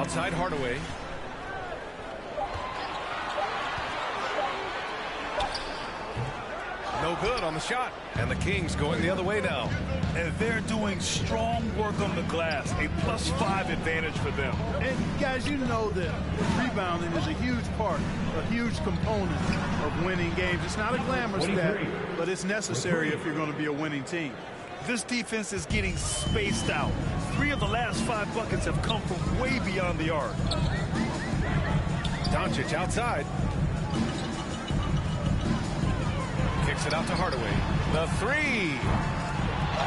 outside Hardaway. No good on the shot. And the Kings going the other way now. And they're doing strong work on the glass. A +5 advantage for them. And guys, you know that rebounding is a huge part, a huge component of winning games. It's not a glamorous stat, but it's necessary if you're going to be a winning team. This defense is getting spaced out. 3 of the last 5 buckets have come from way beyond the arc. Doncic outside. Kicks it out to Hardaway. The 3.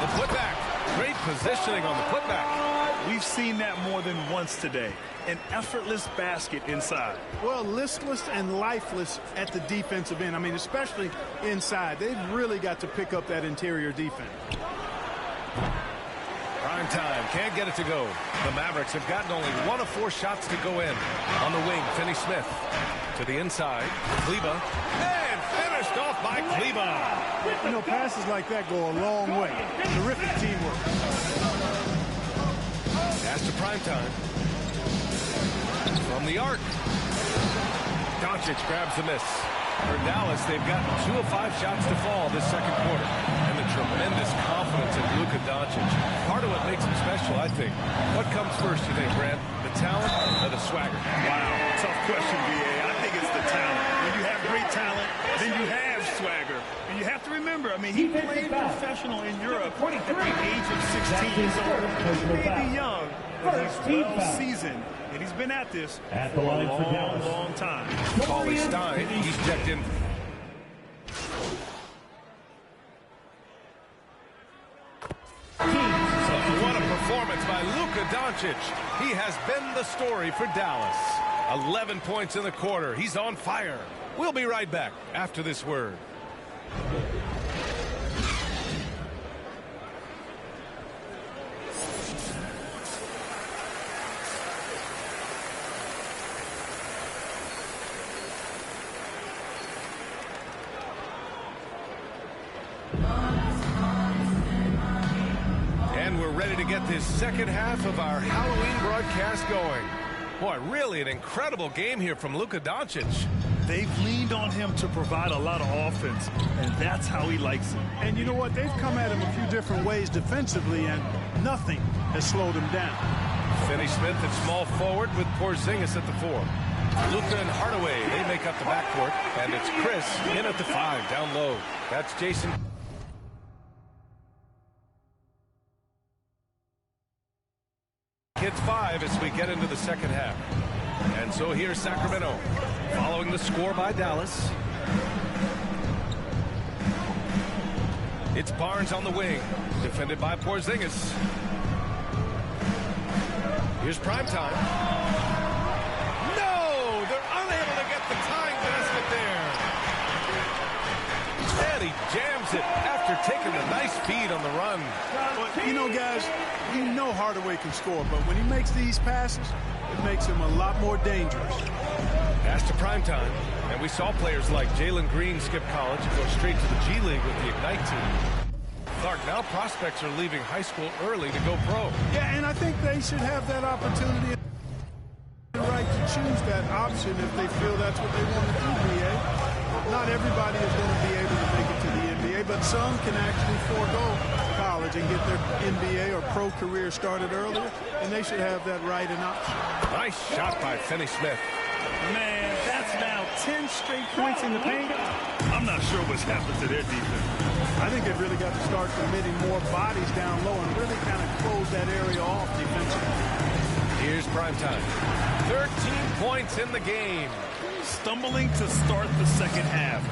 The putback. Great positioning on the putback. We've seen that more than once today. An effortless basket inside. Well, listless and lifeless at the defensive end. I mean, especially inside. They've really got to pick up that interior defense. Prime time. Can't get it to go. The Mavericks have gotten only 1 of 4 shots to go in. On the wing, Finney-Smith. To the inside. Kleber. And finished off by Kleber. You know, passes like that go a long way. Terrific teamwork. Pass to prime time. From the arc. Doncic grabs the miss. For Dallas, they've gotten 2 of 5 shots to fall this second quarter. And the tremendous confidence in Luka Doncic. Part of what makes him special, I think. What comes first, you think, Grant? The talent or the swagger? Wow, tough question, B.A. I think it's the talent. When you have great talent, then you have swagger. And you have to remember, I mean, he played professional in Europe at the age of 16. So he may be young, but he's well seasoned. And he's been at this for a long time. Cauley Stein, he's checked in. What a performance by Luka Doncic. He has been the story for Dallas. 11 points in the quarter. He's on fire. We'll be right back after this word. And we're ready to get this second half of our Halloween broadcast going. Boy, really an incredible game here from Luka Doncic. They've leaned on him to provide a lot of offense, and that's how he likes it. And you know what? They've come at him a few different ways defensively, and nothing has slowed him down. Finney-Smith at small forward with Porzingis at the 4. Luka and Hardaway, they make up the backcourt, and it's Chris in at the 5, down low. That's Jason. Hits 5 as we get into the second half. And so here's Sacramento, following the score by Dallas. It's Barnes on the wing, defended by Porzingis. Here's prime time. No! They're unable to get the tying basket there. And he jams it after taking a nice feed on the run. But, you know, guys, you know Hardaway can score, but when he makes these passes, it makes him a lot more dangerous. Pass to primetime, and we saw players like Jalen Green skip college and go straight to the G League with the Ignite team. Clark, now prospects are leaving high school early to go pro. Yeah, and I think they should have that opportunity, the right to choose that option if they feel that's what they want to do, BA. Not everybody is going to be able to make it to the NBA, but some can actually forego college and get their NBA or pro career started earlier, and they should have that right and option. Nice shot by Finney-Smith. Man, that's now 10 straight points in the paint. I'm not sure what's happened to their defense. I think they've really got to start committing more bodies down low and really kind of close that area off defensively. Here's primetime. 13 points in the game. Stumbling to start the second half.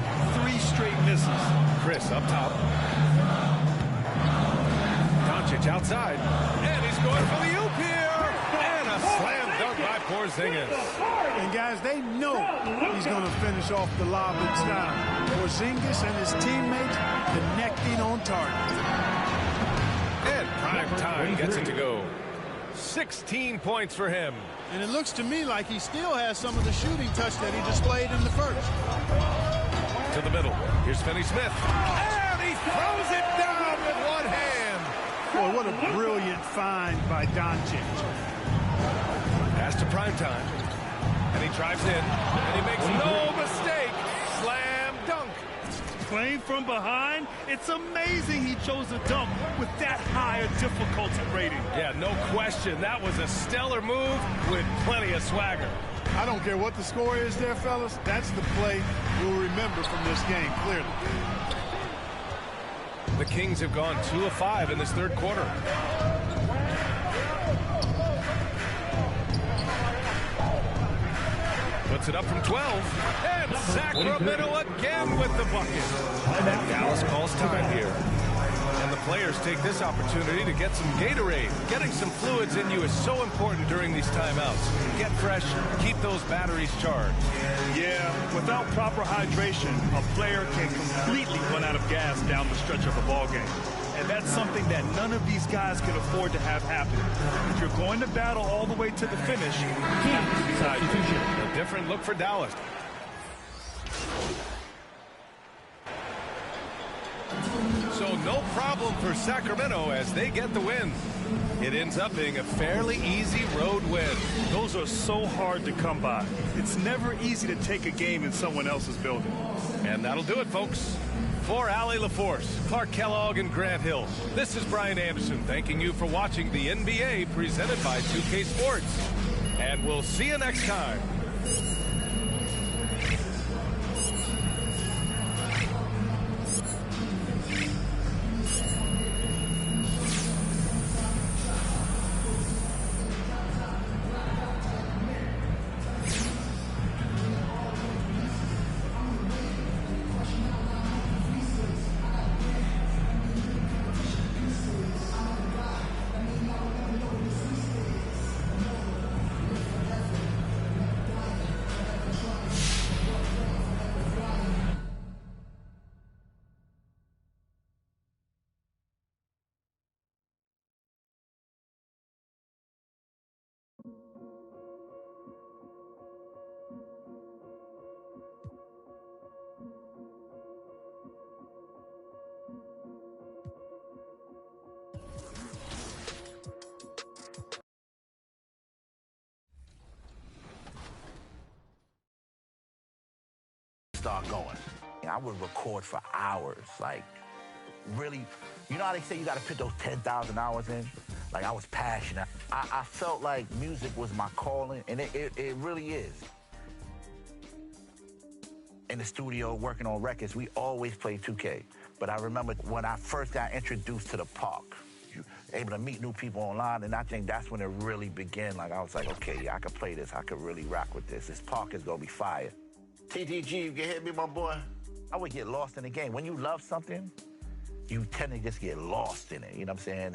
3 straight misses. Chris up top. Doncic outside. And he's going for the oop here. And a slam dunk by Porzingis. And guys, they know he's going to finish off the lob inside. Porzingis and his teammates connecting on target. And prime time gets it to go. 16 points for him. And it looks to me like he still has some of the shooting touch that he displayed in the first. To the middle. Here's Finney-Smith. And he throws it down with one hand. Boy, what a brilliant find by Doncic. Pass to prime time. And he drives in, and he makes no mistake. Slam dunk. Playing from behind, it's amazing he chose a dunk with that higher difficulty rating. Yeah, no question. That was a stellar move with plenty of swagger. I don't care what the score is there, fellas. That's the play we'll remember from this game, clearly. The Kings have gone 2 of 5 in this third quarter. Puts it up from 12. And Sacramento again with the bucket. And Dallas calls time here. And the players take this opportunity to get some Gatorade. Getting some fluids in you is so important during these timeouts. Get fresh, keep those batteries charged. Yeah, without proper hydration, a player can completely run out of gas down the stretch of a ball game. And that's something that none of these guys can afford to have happen. If you're going to battle all the way to the finish, you have to be hydrated. A different look for Dallas. So no problem for Sacramento as they get the win. It ends up being a fairly easy road win. Those are so hard to come by. It's never easy to take a game in someone else's building. And that'll do it, folks. For Allie LaForce, Clark Kellogg, and Grant Hill, this is Brian Anderson thanking you for watching the NBA presented by 2K Sports. And we'll see you next time. Start going. I would record for hours, like really, you know how they say you got to put those 10,000 hours in? Like I was passionate. I felt like music was my calling, and it really is. In the studio working on records, we always played 2K. But I remember when I first got introduced to the park, able to meet new people online, and I think that's when it really began. Like I was like, okay, yeah, I could play this. I could really rock with this. This park is gonna be fire. TTG, you can hit me, my boy. I would get lost in the game. When you love something, you tend to just get lost in it, you know what I'm saying?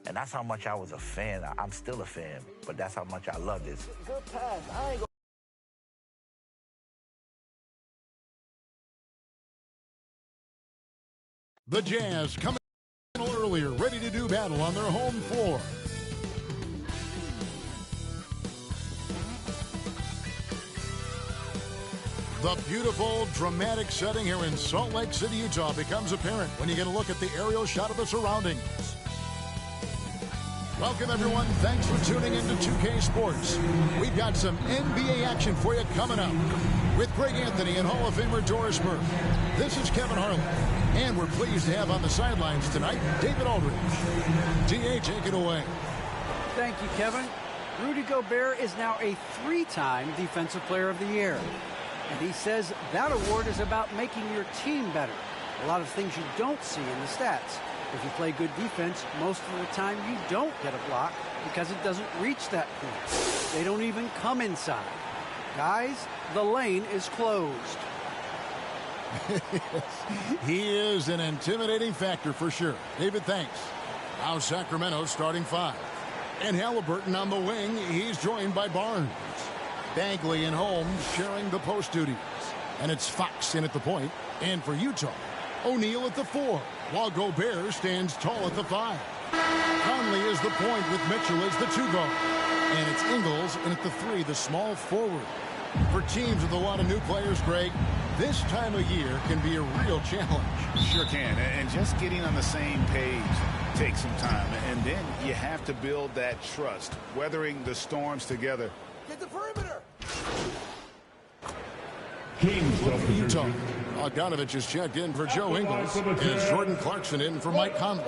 And that's how much I was a fan. I'm still a fan, but that's how much I love this. Good pass. I ain't The Jazz coming in earlier, ready to do battle on their home floor. The beautiful, dramatic setting here in Salt Lake City, Utah becomes apparent when you get a look at the aerial shot of the surroundings. Welcome, everyone. Thanks for tuning in to 2K Sports. We've got some NBA action for you coming up with Greg Anthony and Hall of Famer Doris Burke. This is Kevin Harlan, and we're pleased to have on the sidelines tonight David Aldridge. DA, take it away. Thank you, Kevin. Rudy Gobert is now a 3-time Defensive Player of the Year. And he says that award is about making your team better. A lot of things you don't see in the stats. If you play good defense, most of the time you don't get a block because it doesn't reach that point. They don't even come inside. Guys, the lane is closed. He is an intimidating factor for sure. David, thanks. Now Sacramento starting 5. And Halliburton on the wing. He's joined by Barnes. Bagley and Holmes sharing the post duties. And it's Fox in at the point. And for Utah, O'Neal at the 4, while Gobert stands tall at the 5. Conley is the point with Mitchell as the 2 guard. And it's Ingles in at the 3, the small forward. For teams with a lot of new players, Greg, this time of year can be a real challenge. Sure can. And just getting on the same page takes some time. And then you have to build that trust. Weathering the storms together at the perimeter. Utah. Bogdanovich is checked in for Joe Ingles. And Jordan Clarkson in for Mike Conley.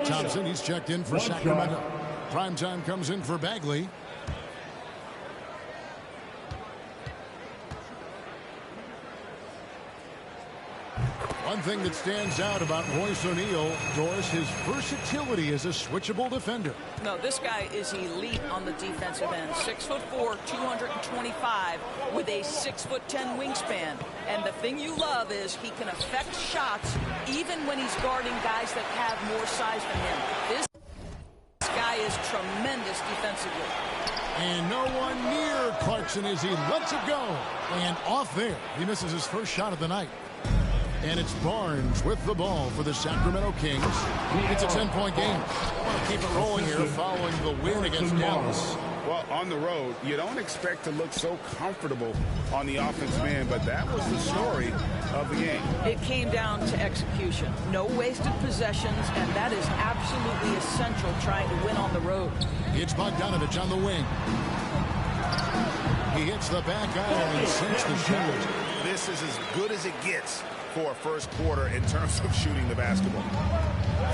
Thompson, he's checked in for Sacramento. Primetime comes in for Bagley. One thing that stands out about Royce O'Neal, Doris, his versatility as a switchable defender. No, this guy is elite on the defensive end. 6'4", 225, with a 6'10" wingspan. And the thing you love is he can affect shots even when he's guarding guys that have more size than him. This guy is tremendous defensively. And no one near Clarkson as he lets it go. And off there, he misses his first shot of the night. And it's Barnes with the ball for the Sacramento Kings. It's a 10-point game. I want to keep it rolling here following the win against Dallas. Well, on the road, you don't expect to look so comfortable on the offensive end, but that was the story of the game. It came down to execution. No wasted possessions, and that is absolutely essential trying to win on the road. It's Bogdanovich on the wing. He hits the back iron and sinks the shot. This is as good as it gets for a first quarter in terms of shooting the basketball.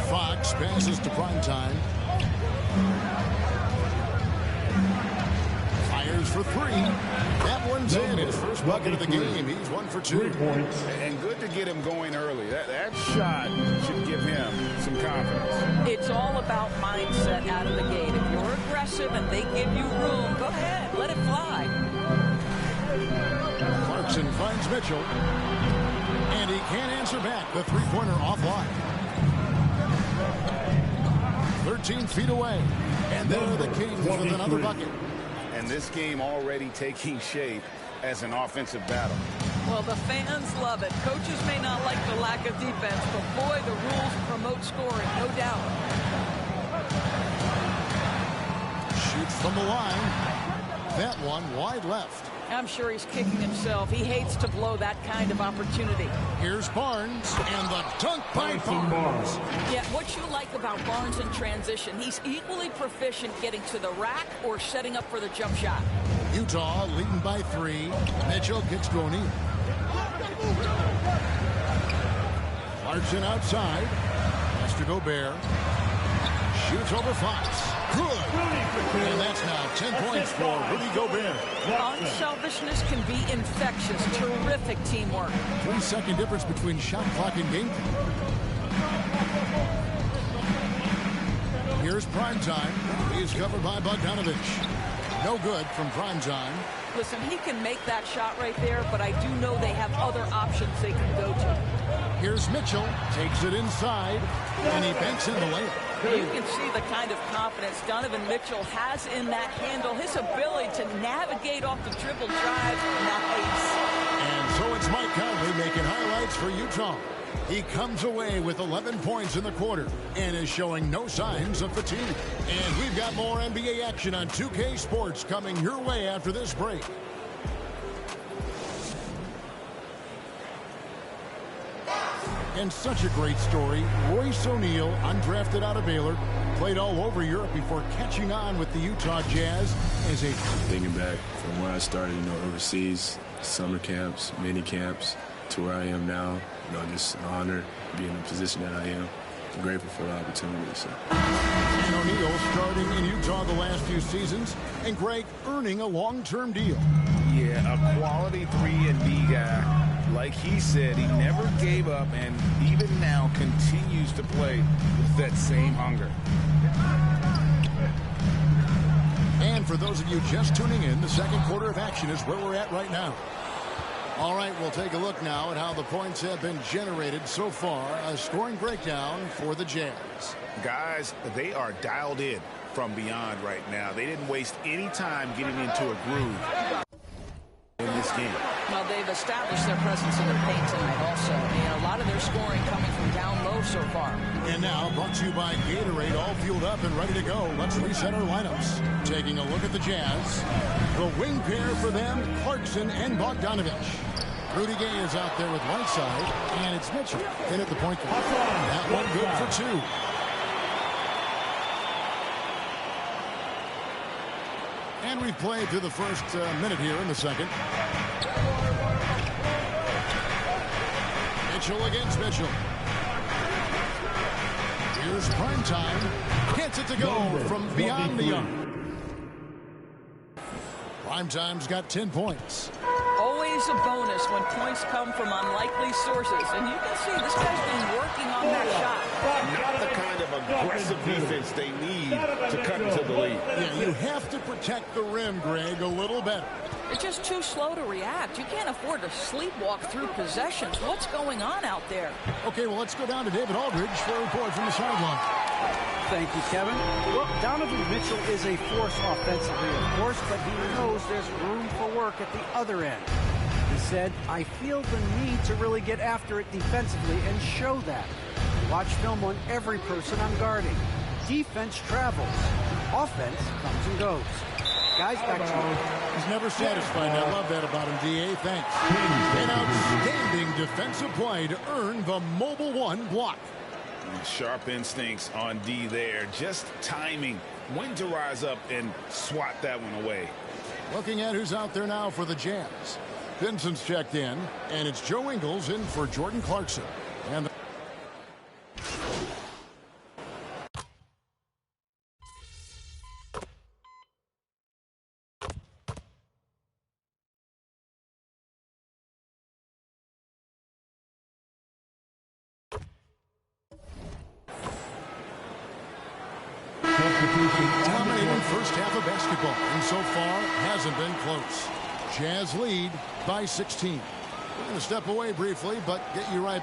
Fox passes to Primetime. Fires for three. That one's in. His first bucket of the game. He's 1 for 2. And good to get him going early. That shot should give him some confidence. It's all about mindset out of the gate. If you're aggressive and they give you room, go ahead, let it fly. Clarkson finds Mitchell. And he can't answer back. The three-pointer offline. 13 feet away. And there are the Kings with another bucket. And this game already taking shape as an offensive battle. Well, the fans love it. Coaches may not like the lack of defense, but boy, the rules promote scoring, no doubt. Shoots from the line. That one wide left. I'm sure he's kicking himself. He hates to blow that kind of opportunity. Here's Barnes, and the dunk by Barnes. Yeah, what you like about Barnes in transition, he's equally proficient getting to the rack or setting up for the jump shot. Utah leading by 3. Mitchell gets to O'Neal. Clarkson outside. Has to Gobert. Shoots over Fox. Good. And that's now 10 points for Rudy Gobert. Unselfishness can be infectious. Terrific teamwork. 3-second difference between shot clock and game clock. Here's Primetime. He's covered by Bogdanovich. No good from Primetime. Listen, he can make that shot right there, but I do know they have other options they can go to. Here's Mitchell. Takes it inside, and he banks in the layup. You can see the kind of confidence Donovan Mitchell has in that handle. His ability to navigate off the dribble drive, nice. And so it's Mike Conley making highlights for Utah. He comes away with 11 points in the quarter and is showing no signs of fatigue. And we've got more NBA action on 2K Sports coming your way after this break. And such a great story. Royce O'Neal, undrafted out of Baylor, played all over Europe before catching on with the Utah Jazz as a... Thinking back from where I started, overseas, summer camps, mini camps, to where I am now, just an honor to be in the position that I am. I'm grateful for the opportunity. So. And O'Neal starting in Utah the last few seasons, and Greg earning a long-term deal. Yeah, a quality 3-and-D guy. Like he said, he never gave up, and even now continues to play with that same hunger. And for those of you just tuning in, the second quarter of action is where we're at right now. All right, we'll take a look now at how the points have been generated so far. A scoring breakdown for the Jazz. Guys, they are dialed in from beyond right now. They didn't waste any time getting into a groove in this game. Well, they've established their presence in the paint tonight also. A lot of their scoring coming from down low so far. And now, brought to you by Gatorade, all fueled up and ready to go. Let's reset our lineups. Taking a look at the Jazz. The wing pair for them, Clarkson and Bogdanovich. Rudy Gay is out there with Whiteside, and it's Mitchell in at the point guard. That one good for 2. And we've played through the first minute here in the second. Mitchell against Mitchell. Here's prime time. Gets it to go from beyond the arc. Prime time's got 10 points. Always a bonus when points come from unlikely sources. And you can see this guy's been working on that shot. Not the kind of aggressive defense they need to cut into the lead. Yeah, you have to protect the rim, Greg, a little better. They're just too slow to react. You can't afford to sleepwalk through possessions. What's going on out there? Okay, well, let's go down to David Aldridge for a report from the sideline. Thank you, Kevin. Well, Donovan Mitchell is a force offensively, of course, but he knows there's room for work at the other end. He said, I feel the need to really get after it defensively and show that. Watch film on every person I'm guarding. Defense travels. Offense comes and goes. Guys, back to you. He's never satisfied. I love that about him, D.A. Thanks. An outstanding defensive play to earn the Mobile One block. Sharp instincts on D there. Just timing when to rise up and swat that one away. Looking at who's out there now for the Jazz. Vincent's checked in, and it's Joe Ingles in for Jordan Clarkson. And dominating first half of basketball, and so far hasn't been close. Jazz lead by 16. We're going to step away briefly, but get you right.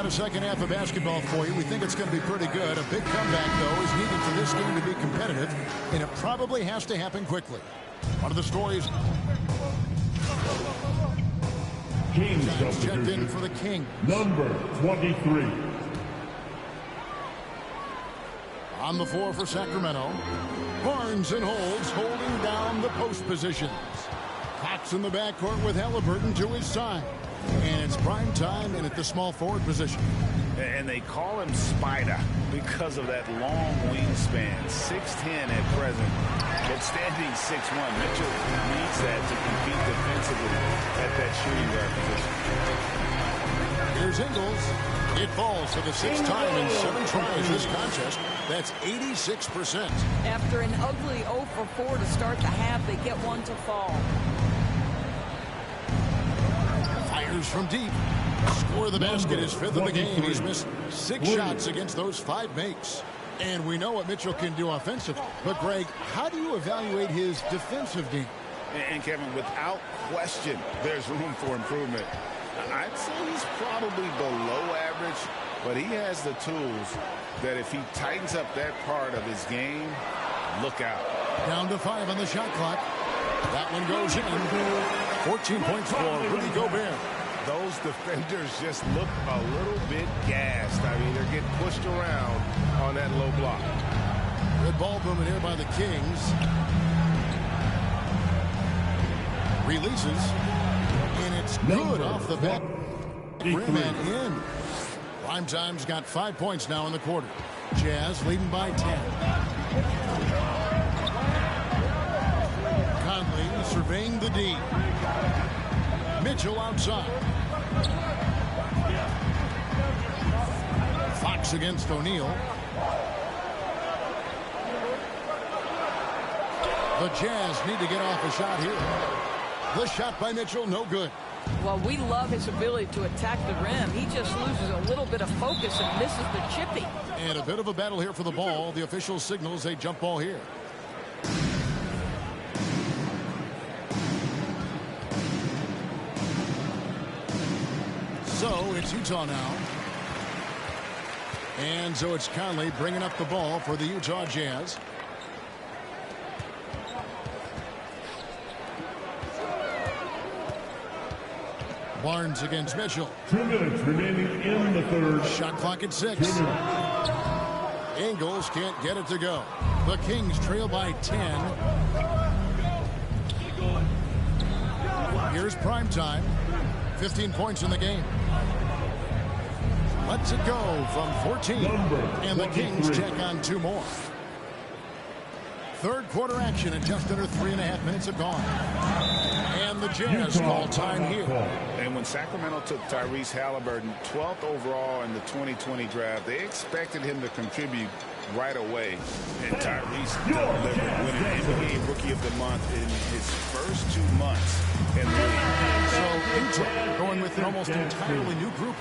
A second half of basketball for you. We think it's going to be pretty good. A big comeback, though, is needed for this game to be competitive, and it probably has to happen quickly. One of the stories. Kings checked in for the King. Number 23. On the floor for Sacramento. Barnes and Holds holding down the post positions. Cox in the backcourt with Halliburton to his side. And it's prime time and at the small forward position. And they call him Spider because of that long wingspan. 6'10" at present, but standing 6'1". Mitchell needs that to compete defensively at that shooting guard position. Here's Ingles. It falls for the sixth time in 7 tries this contest. That's 86%. After an ugly 0 for 4 to start the half, they get one to fall. Fires from deep. Score of the basket, his 5th of the game. He's missed 6 shots against those 5 makes. And we know what Mitchell can do offensively. But, Greg, how do you evaluate his defensive game? And Kevin, without question, there's room for improvement. I'd say he's probably below average, but he has the tools that if he tightens up that part of his game, look out. Down to 5 on the shot clock. That one goes in. 14 points for Rudy Gobert. Those defenders just look a little bit gassed. I mean, they're getting pushed around on that low block. Good ball movement here by the Kings. Releases. And it's good off the bat. Rim and in. Prime time's got 5 points now in the quarter. Jazz leading by 10. Conley surveying the D. Mitchell outside. Fox against O'Neal. The Jazz need to get off a shot here. The shot by Mitchell, no good. Well, we love his ability to attack the rim. He just loses a little bit of focus and misses the chippy. And a bit of a battle here for the ball. The official signals a jump ball here. So it's Utah now. And so it's Conley bringing up the ball for the Utah Jazz. Barnes against Mitchell. 2 minutes remaining in the third. Shot clock at 6. Ingles can't get it to go. The Kings trail by 10. Here's prime time. 15 points in the game. Lets it go from 14. And the Kings check on 2 more. Third quarter action and just under 3.5 minutes have gone. And the Jazz call time here. And when Sacramento took Tyrese Halliburton 12th overall in the 2020 draft, they expected him to contribute right away. And Tyrese delivered, winning NBA Rookie of the Month in his first 2 months in the league. So Utah going with an almost entirely new group.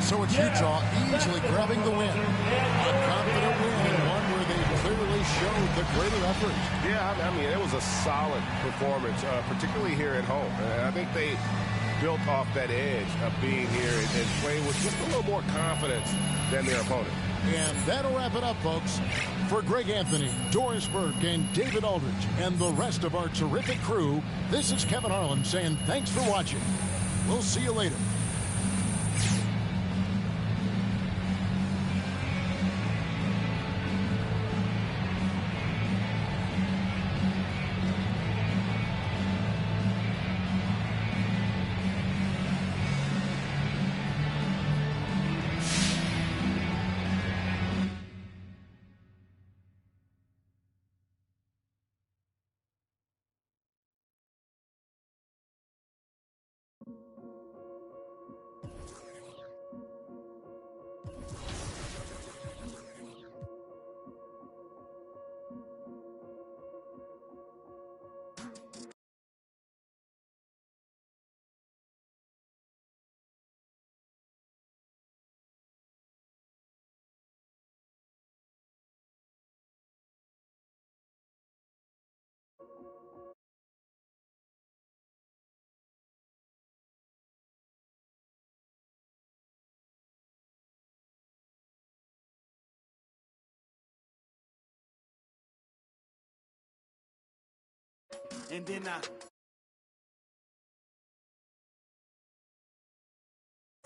So it's Utah easily grabbing the win. A confident win, and one where they clearly showed the greater effort. Yeah, I mean, it was a solid performance, particularly here at home. And I think they built off that edge of being here and playing with just a little more confidence than their opponent. And that'll wrap it up, folks. For Greg Anthony, Doris Burke, and David Aldridge, and the rest of our terrific crew, this is Kevin Harlan saying thanks for watching. We'll see you later. And then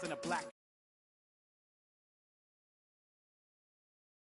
in a black